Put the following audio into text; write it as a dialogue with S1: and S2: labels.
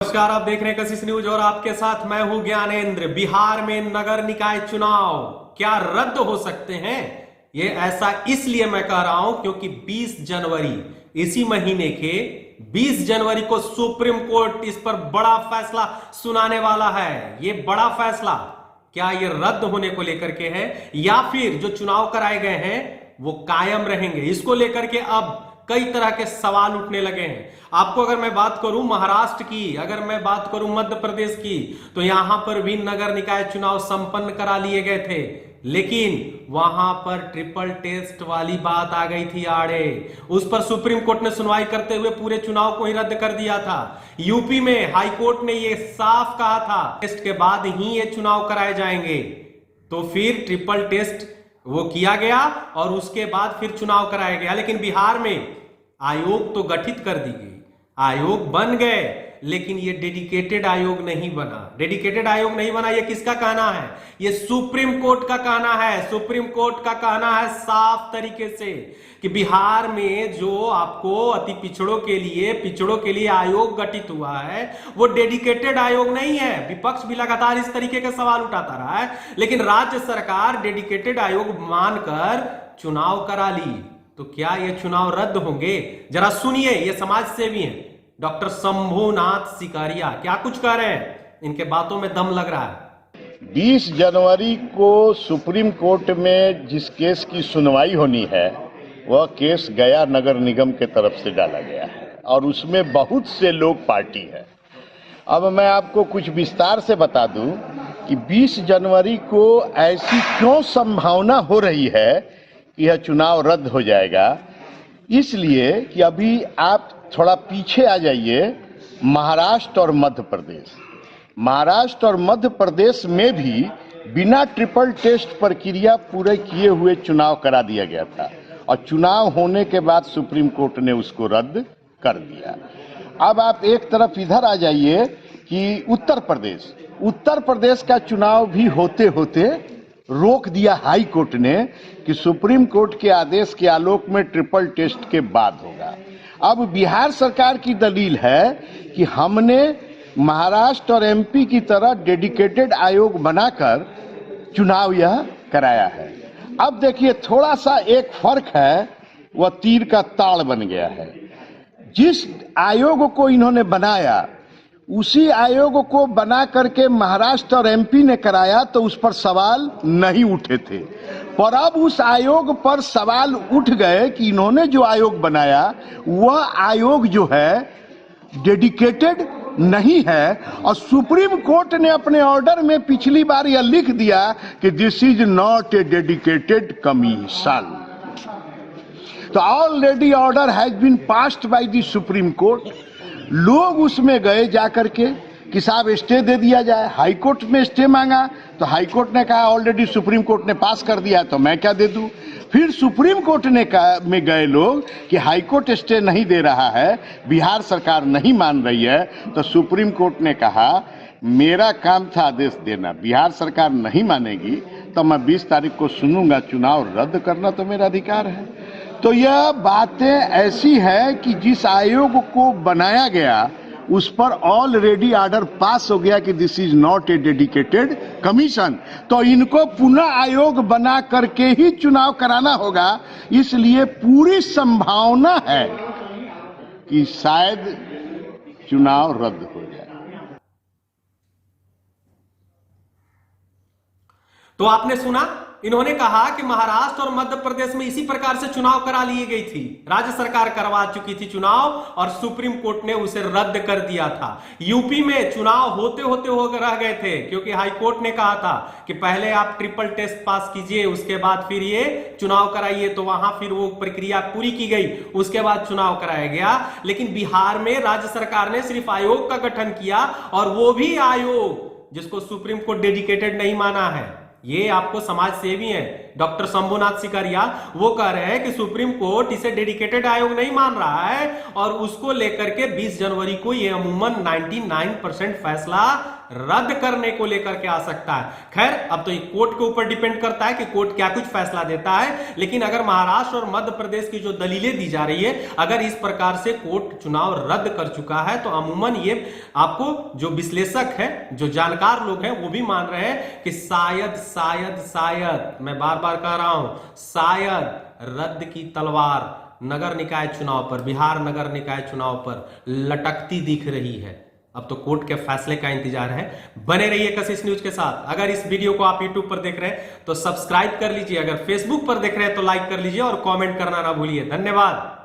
S1: नमस्कार, आप देख रहे हैं कशिश न्यूज और आपके साथ मैं हूं ज्ञानेंद्र। बिहार में नगर निकाय चुनाव क्या रद्द हो सकते हैं? ये ऐसा इसलिए मैं कह रहा हूं क्योंकि 20 जनवरी इसी महीने के 20 जनवरी को सुप्रीम कोर्ट इस पर बड़ा फैसला सुनाने वाला है। ये बड़ा फैसला क्या ये रद्द होने को लेकर के है या फिर जो चुनाव कराए गए हैं वो कायम रहेंगे, इसको लेकर के अब कई तरह के सवाल उठने लगे हैं। आपको अगर मैं बात करूं महाराष्ट्र की, अगर मैं बात करूं मध्य प्रदेश की, तो यहां पर भी नगर निकाय चुनाव संपन्न करा लिए गए थे, लेकिन वहां पर ट्रिपल टेस्ट वाली बात आ गई थी आड़े। उस पर सुप्रीम कोर्ट ने सुनवाई करते हुए पूरे चुनाव को ही रद्द कर दिया था। यूपी में हाई कोर्ट ने यह साफ कहा था टेस्ट के बाद ही ये चुनाव कराए जाएंगे। तो फिर ट्रिपल टेस्ट वो किया गया और उसके बाद फिर चुनाव कराया गया। लेकिन बिहार में आयोग तो गठित कर दी गई, आयोग बन गए, लेकिन ये डेडिकेटेड आयोग नहीं बना। डेडिकेटेड आयोग नहीं बना, ये किसका कहना है? ये सुप्रीम कोर्ट का कहना है। सुप्रीम कोर्ट का कहना है साफ तरीके से कि बिहार में जो आपको अति पिछड़ों के लिए आयोग गठित हुआ है वो डेडिकेटेड आयोग नहीं है। विपक्ष भी लगातार इस तरीके के सवाल उठाता रहा है, लेकिन राज्य सरकार डेडिकेटेड आयोग मानकर चुनाव करा ली। तो क्या ये चुनाव रद्द होंगे? जरा सुनिए, ये समाज सेवी हैं डॉक्टर शंभुनाथ सिकारिया क्या कुछ कह रहे हैं, इनके बातों में दम लग रहा है।
S2: 20 जनवरी को सुप्रीम कोर्ट में जिस केस की सुनवाई होनी है वह केस गया नगर निगम के तरफ से डाला गया है और उसमें बहुत से लोग पार्टी है। अब मैं आपको कुछ विस्तार से बता दूं कि 20 जनवरी को ऐसी क्यों संभावना हो रही है कि यह चुनाव रद्द हो जाएगा। इसलिए कि अभी आप थोड़ा पीछे आ जाइए, महाराष्ट्र और मध्य प्रदेश। महाराष्ट्र और मध्य प्रदेश में भी बिना ट्रिपल टेस्ट प्रक्रिया पूरे किए हुए चुनाव करा दिया गया था और चुनाव होने के बाद सुप्रीम कोर्ट ने उसको रद्द कर दिया। अब आप एक तरफ इधर आ जाइए कि उत्तर प्रदेश का चुनाव भी होते होते रोक दिया हाई कोर्ट ने कि सुप्रीम कोर्ट के आदेश के आलोक में ट्रिपल टेस्ट के बाद होगा। अब बिहार सरकार की दलील है कि हमने महाराष्ट्र और एमपी की तरह डेडिकेटेड आयोग बनाकर चुनाव यह कराया है। अब देखिए थोड़ा सा एक फर्क है, वह तीर का ताड़ बन गया है। जिस आयोग को इन्होंने बनाया उसी आयोग को बना करके महाराष्ट्र और एमपी ने कराया तो उस पर सवाल नहीं उठे थे, पर अब उस आयोग पर सवाल उठ गए कि इन्होंने जो आयोग बनाया वह आयोग जो है डेडिकेटेड नहीं है। और सुप्रीम कोर्ट ने अपने ऑर्डर में पिछली बार यह लिख दिया कि this is not a dedicated commission. तो already order has been passed by the Supreme Court. लोग उसमें गए जाकर के कि साहब स्टे दे दिया जाए। हाई कोर्ट में स्टे मांगा तो हाई कोर्ट ने कहा ऑलरेडी सुप्रीम कोर्ट ने पास कर दिया तो मैं क्या दे दूं। फिर सुप्रीम कोर्ट ने कहा में गए लोग कि हाई कोर्ट स्टे नहीं दे रहा है, बिहार सरकार नहीं मान रही है, तो सुप्रीम कोर्ट ने कहा मेरा काम था आदेश देना, बिहार सरकार नहीं मानेगी तो मैं 20 तारीख को सुनूंगा, चुनाव रद्द करना तो मेरा अधिकार है। तो यह बातें ऐसी है कि जिस आयोग को बनाया गया उस पर ऑलरेडी ऑर्डर पास हो गया कि this is not a dedicated commission, तो इनको पुनः आयोग बना करके ही चुनाव कराना होगा। इसलिए पूरी संभावना है कि शायद चुनाव रद्द हो जाए।
S1: तो आपने सुना, इन्होंने कहा कि महाराष्ट्र और मध्य प्रदेश में इसी प्रकार से चुनाव करा ली गई थी, राज्य सरकार करवा चुकी थी चुनाव और सुप्रीम कोर्ट ने उसे रद्द कर दिया था। यूपी में चुनाव होते होते हो रह गए थे क्योंकि हाई कोर्ट ने कहा था कि पहले आप ट्रिपल टेस्ट पास कीजिए, उसके बाद फिर ये चुनाव कराइए, तो वहां फिर वो प्रक्रिया पूरी की गई, उसके बाद चुनाव कराया गया। लेकिन बिहार में राज्य सरकार ने सिर्फ आयोग का गठन किया और वो भी आयोग जिसको सुप्रीम कोर्ट डेडिकेटेड नहीं माना है। ये आपको समाज सेवी हैं डॉक्टर शंभुनाथ सिकारिया, वो कह रहे हैं कि सुप्रीम कोर्ट इसे डेडिकेटेड आयोग नहीं मान रहा है और उसको लेकर के 20 जनवरी को ये अमूमन 99% फैसला रद्द करने को लेकर के आ सकता है। खैर, अब तो ये कोर्ट के ऊपर डिपेंड करता है कि कोर्ट क्या कुछ फैसला देता है, लेकिन अगर महाराष्ट्र और मध्य प्रदेश की जो दलीलें दी जा रही है, अगर इस प्रकार से कोर्ट चुनाव रद्द कर चुका है, तो अमूमन ये आपको जो विश्लेषक है, जो जानकार लोग हैं, वो भी मान रहे हैं कि शायद शायद शायद, मैं बार बार कह रहा हूं, शायद रद्द की तलवार नगर निकाय चुनाव पर, बिहार नगर निकाय चुनाव पर लटकती दिख रही है। अब तो कोर्ट के फैसले का इंतजार है। बने रहिए कशिश न्यूज के साथ। अगर इस वीडियो को आप यूट्यूब पर देख रहे हैं तो सब्सक्राइब कर लीजिए, अगर फेसबुक पर देख रहे हैं तो लाइक कर लीजिए और कमेंट करना ना भूलिए। धन्यवाद।